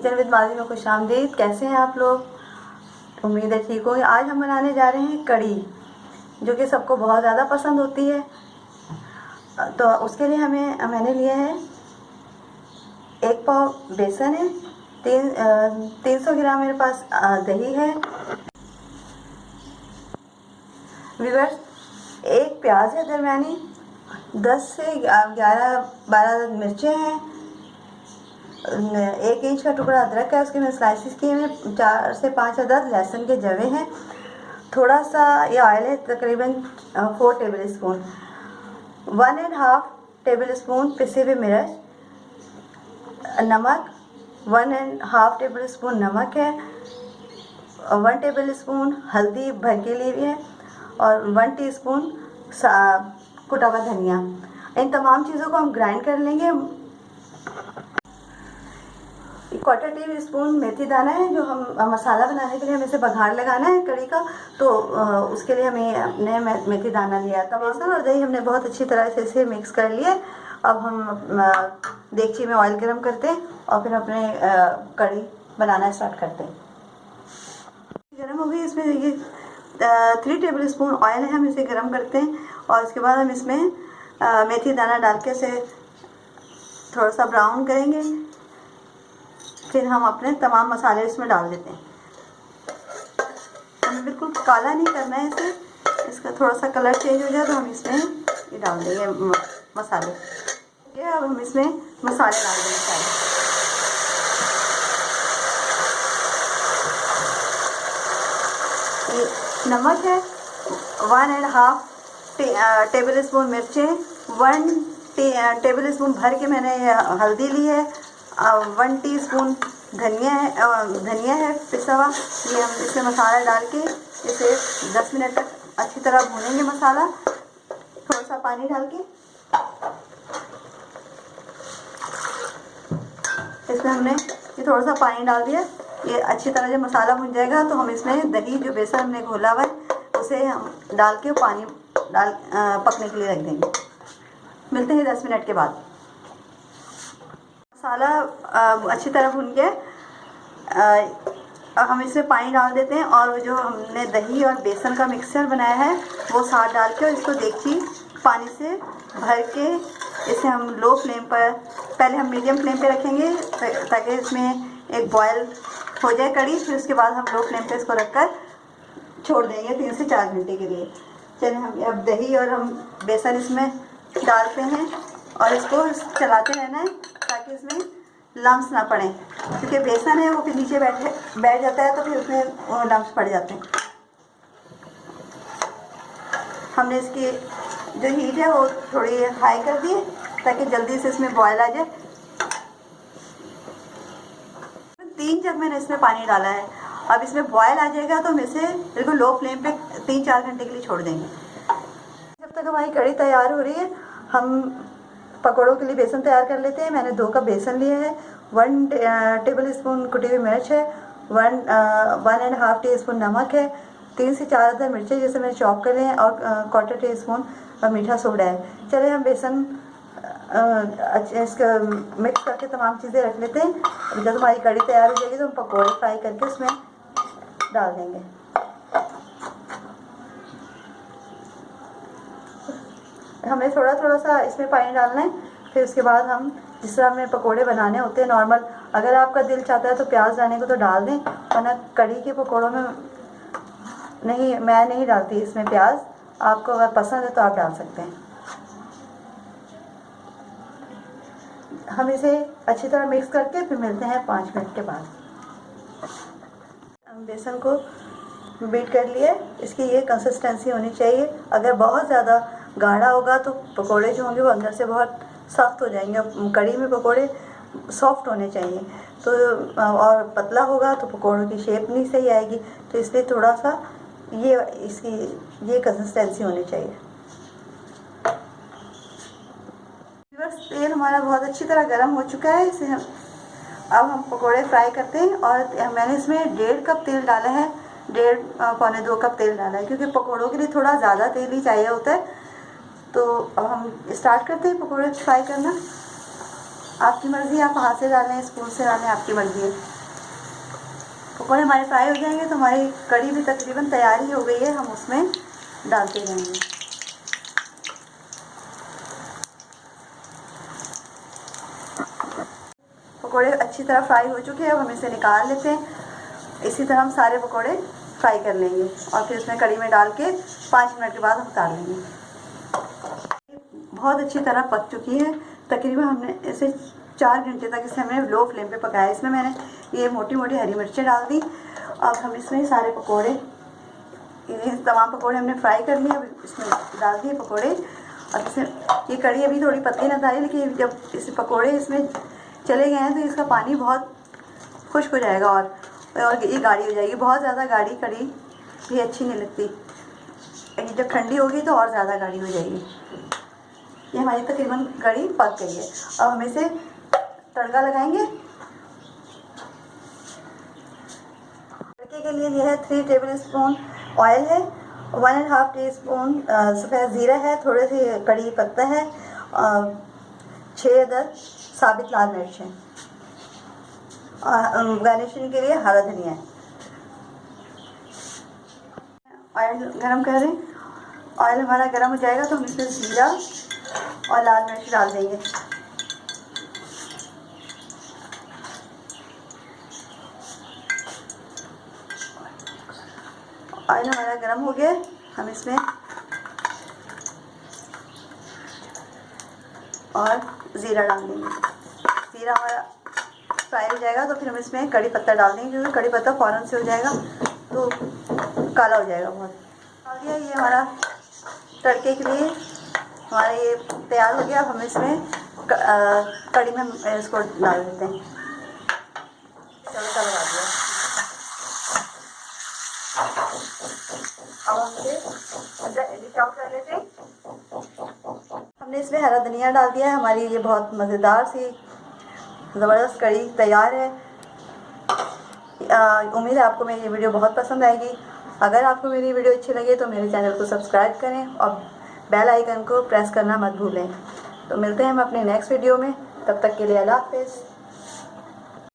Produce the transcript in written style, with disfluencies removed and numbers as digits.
Kitchen with माधुरी में खुशामदीद। कैसे हैं आप लोग? उम्मीद है ठीक होंगे। आज हम बनाने जा रहे हैं कढ़ी, जो कि सबको बहुत ज़्यादा पसंद होती है। तो उसके लिए मैंने लिया है 1 पाव बेसन है, 300 ग्राम मेरे पास दही है, व्यूअर्स 1 प्याज है दरमियानी, 10 से 11-12 मिर्चें हैं, 1 इंच का टुकड़ा अदरक है, उसके मैं स्लाइसिस किए हैं, 4 से 5 अदद लहसुन के जवे हैं, थोड़ा सा ये ऑयल है तकरीबन 4 टेबल स्पून, 1.5 टेबल स्पून पिसे हुए मिर्च, नमक 1.5 टेबल स्पून नमक है, 1 टेबल स्पून हल्दी भर के लिए भी है, और 1 टीस्पून कुटा हुआ धनिया। इन तमाम चीज़ों को हम ग्राइंड कर लेंगे। 1/4 टी स्पून मेथी दाना है, जो हम मसाला बनाने के लिए हमें इसे बघार लगाना है कढ़ी का, तो उसके लिए हमने मेथी दाना लिया। टमाटर और दही हमने बहुत अच्छी तरह से इसे मिक्स कर लिया। अब हम देगची में ऑयल गरम करते हैं और फिर अपने कढ़ी बनाना स्टार्ट करते हैं। गरम हो गई, इसमें ये 3 टेबल स्पून ऑयल है, हम इसे गरम करते हैं और इसके बाद हम इसमें मेथी दाना डाल के इसे थोड़ा सा ब्राउन करेंगे। फिर हम अपने तमाम मसाले इसमें डाल देते हैं। हमें बिल्कुल काला नहीं करना है इसे, इसका थोड़ा सा कलर चेंज हो जाए तो हम इसमें ये डाल देंगे मसाले। ठीक है, अब हम इसमें मसाले डाल देंगे सारे। नमक है 1.5 टेबल स्पून मिर्चें, 1 टेबल स्पून भर के मैंने हल्दी ली है, 1 टीस्पून धनिया है पिसा हुआ। ये हम इसमें मसाला डाल के इसे 10 मिनट तक अच्छी तरह भूनेंगे मसाला, थोड़ा सा पानी डाल के। इसमें हमने ये थोड़ा सा पानी डाल दिया। ये अच्छी तरह जब मसाला भुन जाएगा तो हम इसमें दही जो बेसन हमने घोला हुआ है उसे हम डाल के पानी डाल पकने के लिए रख देंगे। मिलते हैं 10 मिनट के बाद। मसाला अच्छी तरह भुन गया, हम इसमें पानी डाल देते हैं और जो हमने दही और बेसन का मिक्सचर बनाया है वो साथ डाल के और इसको देगची पानी से भर के इसे हम लो फ्लेम पर, पहले हम मीडियम फ्लेम पे रखेंगे ताकि इसमें एक बॉयल हो जाए कढ़ी। फिर उसके बाद हम लो फ्लेम पे इसको रखकर छोड़ देंगे 3 से 4 घंटे के लिए। चलिए हम अब दही और हम बेसन इसमें डालते हैं और इसको चलाते रहना है ताकि इसमें लम्स ना पड़े, क्योंकि बेसन है वो फिर नीचे बैठ जाता है तो फिर उसमें वो लम्स पड़ जाते हैं। हमने इसकी जो हीट है वो थोड़ी हाई कर दी है ताकि जल्दी से इसमें बॉयल आ जाए। 3 जग मैंने इसमें पानी डाला है। अब इसमें बॉयल आ जाएगा तो हम इसे बिल्कुल लो फ्लेम पे 3-4 घंटे के लिए छोड़ देंगे। जब तक हमारी कढ़ी तैयार हो रही है हम पकौड़ों के लिए बेसन तैयार कर लेते हैं। मैंने 2 कप बेसन लिया है, 1 टेबल स्पून कुटी हुई मिर्च है, 1.5 टीस्पून नमक है, 3 से 4 अदद मिर्चें जैसे मैंने चॉप कर रहे हैं, और 1/4 टीस्पून मीठा सोडा है। चलिए हम बेसन इसका मिक्स करके तमाम चीज़ें रख लेते हैं। जब हमारी कढ़ी तैयार हो जाएगी तो हम पकौड़े फ्राई करके उसमें डाल देंगे। हमें थोड़ा सा इसमें पानी डालना है। फिर उसके बाद हम जिस तरह हमें पकोड़े बनाने होते हैं नॉर्मल, अगर आपका दिल चाहता है तो प्याज डालने को तो डाल दें, वरना कढ़ी के पकोड़ों में मैं नहीं डालती इसमें प्याज। आपको अगर पसंद है तो आप डाल सकते हैं। हम इसे अच्छी तरह मिक्स करके फिर मिलते हैं 5 मिनट के बाद। हम बेसन को बीट कर लिए, इसकी ये कंसिस्टेंसी होनी चाहिए। अगर बहुत ज़्यादा गाढ़ा होगा तो पकोड़े जो होंगे वो अंदर से बहुत सख्त हो जाएंगे। कढ़ी में पकोड़े सॉफ्ट होने चाहिए, तो और पतला होगा तो पकोड़ों की शेप नहीं सही आएगी। तो इसलिए थोड़ा सा ये कंसिस्टेंसी होनी चाहिए। बस तेल हमारा बहुत अच्छी तरह गर्म हो चुका है। इसे अब हम पकोड़े फ्राई करते हैं। और मैंने इसमें 1.5 कप तेल डाला है, 1.5-2 कप तेल डाला है, क्योंकि पकोड़ों के लिए थोड़ा ज़्यादा तेल ही चाहिए होता है। तो अब हम स्टार्ट करते हैं पकोड़े फ्राई करना। आपकी मर्ज़ी, आप हाथ से डालें, स्पून से डालें, आपकी मर्ज़ी है। पकौड़े हमारे फ्राई हो जाएंगे तो हमारी कढ़ी भी तकरीबन तैयार ही हो गई है। हम उसमें डालते जाएंगे। पकौड़े अच्छी तरह फ्राई हो चुके हैं, अब हम इसे निकाल लेते हैं। इसी तरह हम सारे पकौड़े फ्राई कर लेंगे और फिर उसमें कढ़ी में डाल के 5 मिनट के बाद हम उतार लेंगे। बहुत अच्छी तरह पक चुकी है। तकरीबन हमने इसे 4 घंटे तक इसे हमने लो फ्लेम पे पकाया। इसमें मैंने ये मोटी मोटी हरी मिर्चें डाल दी। अब हम इसमें सारे पकोड़े, ये तमाम पकोड़े हमने फ्राई कर लिए, अब इसमें डाल दिए पकोड़े। अब इसमें ये कढ़ी अभी थोड़ी पतली नजर आ रही है, लेकिन जब इस पकोड़े इसमें चले गए हैं तो इसका पानी बहुत खुश्क हो जाएगा और ये गाढ़ी हो जाएगी। बहुत ज़्यादा गाढ़ी कढ़ी भी अच्छी नहीं लगती, जब ठंडी होगी तो और ज़्यादा गाढ़ी हो जाएगी। ये हमारी तकरीबन कढ़ी पक गई है। अब हम इसे तड़का लगाएंगे। तड़के के लिए यह है 3 टेबल स्पून ऑयल है, 1.5 टीस्पून सफ़ेद ज़ीरा है, थोड़े से कड़ी पत्ता है, 6 अदद साबित लाल मिर्च है, गार्निशिंग के लिए हरा धनिया है। ऑयल गरम कर दें। ऑयल हमारा गरम हो जाएगा तो हम इसमें ज़ीरा और लाल मिर्च डाल देंगे। ऑयल हमारा गरम हो गया, हम इसमें और ज़ीरा डाल देंगे। ज़ीरा हमारा फ्राई हो जाएगा तो फिर हम इसमें कड़ी पत्ता डाल देंगे, क्योंकि कड़ी पत्ता फ़ौरन से हो जाएगा तो काला हो जाएगा बहुत। डाल दिया। ये हमारा तड़के के लिए हमारा ये तैयार हो गया। अब हम इसमें कड़ी में इसको डाल देते हैं। तड़का लगा दिया। अब हम इसे डिश आउट कर लेते हैं। हमने इसमें हरा धनिया डाल दिया है। हमारी ये बहुत मज़ेदार सी ज़बरदस्त कड़ी तैयार है। उम्मीद है आपको मेरी ये वीडियो बहुत पसंद आएगी। अगर आपको मेरी वीडियो अच्छी लगे तो मेरे चैनल को सब्सक्राइब करें और बेल आइकन को प्रेस करना मत भूलें। तो मिलते हैं हम अपने नेक्स्ट वीडियो में, तब तक के लिए अल्लाह हाफ़िज़।